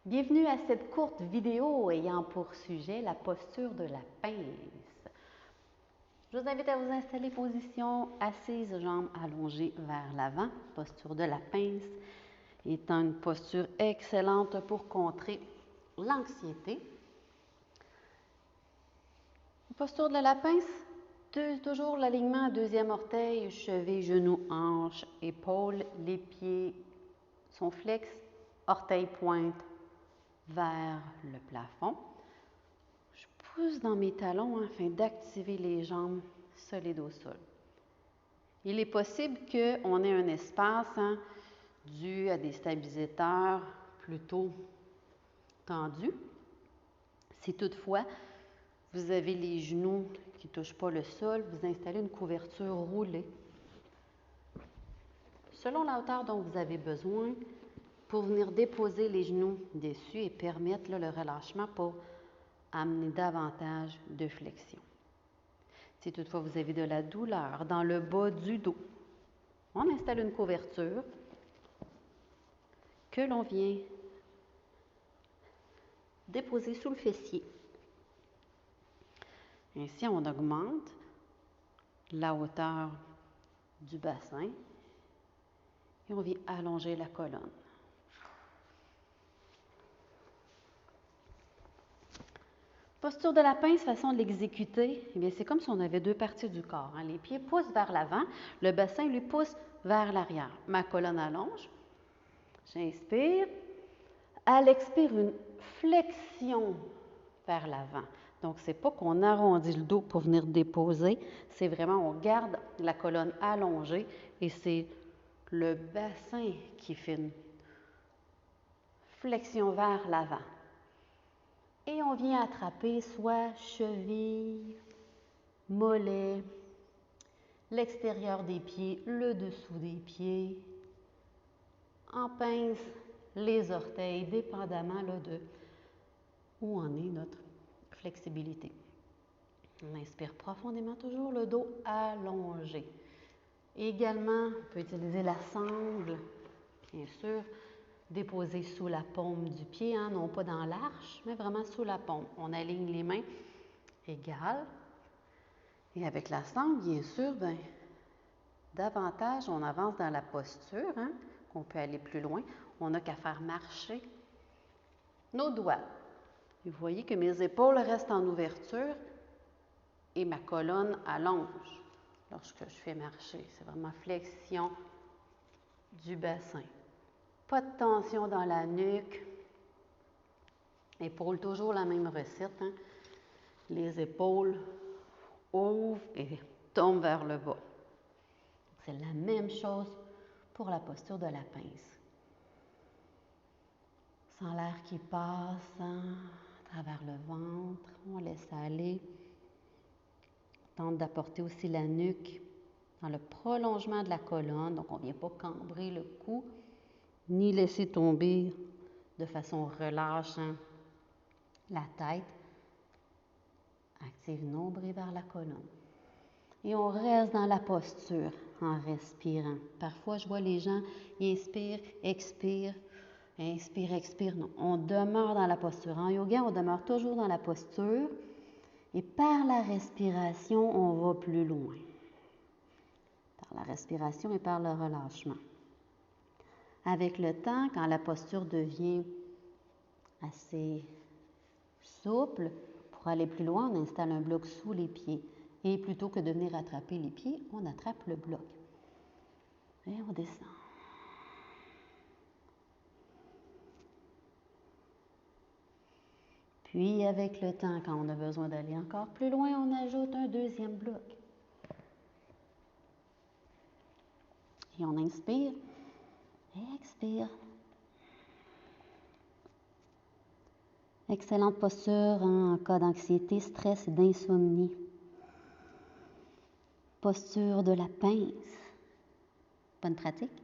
Bienvenue à cette courte vidéo ayant pour sujet la posture de la pince. Je vous invite à vous installer position assise, jambes allongées vers l'avant. Posture de la pince étant une posture excellente pour contrer l'anxiété. Posture de la pince, toujours l'alignement deuxième orteil, cheville, genou, hanche, épaule. Les pieds sont flex, orteil pointe vers le plafond. Je pousse dans mes talons afin d'activer les jambes solides au sol. Il est possible qu'on ait un espace dû à des stabilisateurs plutôt tendus. Si toutefois vous avez les genoux qui ne touchent pas le sol, vous installez une couverture roulée selon la hauteur dont vous avez besoin pour venir déposer les genoux dessus et permettre le relâchement pour amener davantage de flexion. Si toutefois vous avez de la douleur dans le bas du dos, on installe une couverture que l'on vient déposer sous le fessier. Ainsi, on augmente la hauteur du bassin et on vient allonger la colonne. Posture de la pince, façon de l'exécuter, eh bien, c'est comme si on avait deux parties du corps. Les pieds poussent vers l'avant, le bassin lui pousse vers l'arrière. Ma colonne allonge. J'inspire. À l'expire, une flexion vers l'avant. Donc, ce n'est pas qu'on arrondit le dos pour venir déposer, c'est vraiment on garde la colonne allongée et c'est le bassin qui fait une flexion vers l'avant. Et on vient attraper soit cheville, mollet, l'extérieur des pieds, le dessous des pieds. En pince, les orteils, dépendamment de où en est notre flexibilité. On inspire profondément, toujours le dos allongé. Également, on peut utiliser la sangle, bien sûr, déposée sous la paume du pied, non pas dans l'arche, mais vraiment sous la paume. On aligne les mains égales. Et avec la sangle, bien sûr, davantage on avance dans la posture, qu'on peut aller plus loin. On n'a qu'à faire marcher nos doigts. Et vous voyez que mes épaules restent en ouverture et ma colonne allonge lorsque je fais marcher. C'est vraiment flexion du bassin. Pas de tension dans la nuque. Épaules, toujours la même recette. Les épaules ouvrent et tombent vers le bas. C'est la même chose pour la posture de la pince. Sans l'air qui passe à travers le ventre, on laisse aller. On tente d'apporter aussi la nuque dans le prolongement de la colonne. Donc, on ne vient pas cambrer le cou, ni laisser tomber de façon relâchant la tête. Active nombril vers la colonne. Et on reste dans la posture en respirant. Parfois, je vois les gens, ils inspirent, expirent, inspire, expire. Non, on demeure dans la posture. En yoga, on demeure toujours dans la posture. Et par la respiration, on va plus loin. Par la respiration et par le relâchement. Avec le temps, quand la posture devient assez souple, pour aller plus loin, on installe un bloc sous les pieds. Et plutôt que de venir attraper les pieds, on attrape le bloc. Et on descend. Puis, avec le temps, quand on a besoin d'aller encore plus loin, on ajoute un deuxième bloc. Et on inspire et expire. Excellente posture en cas d'anxiété, stress et d'insomnie. Posture de la pince. Bonne pratique.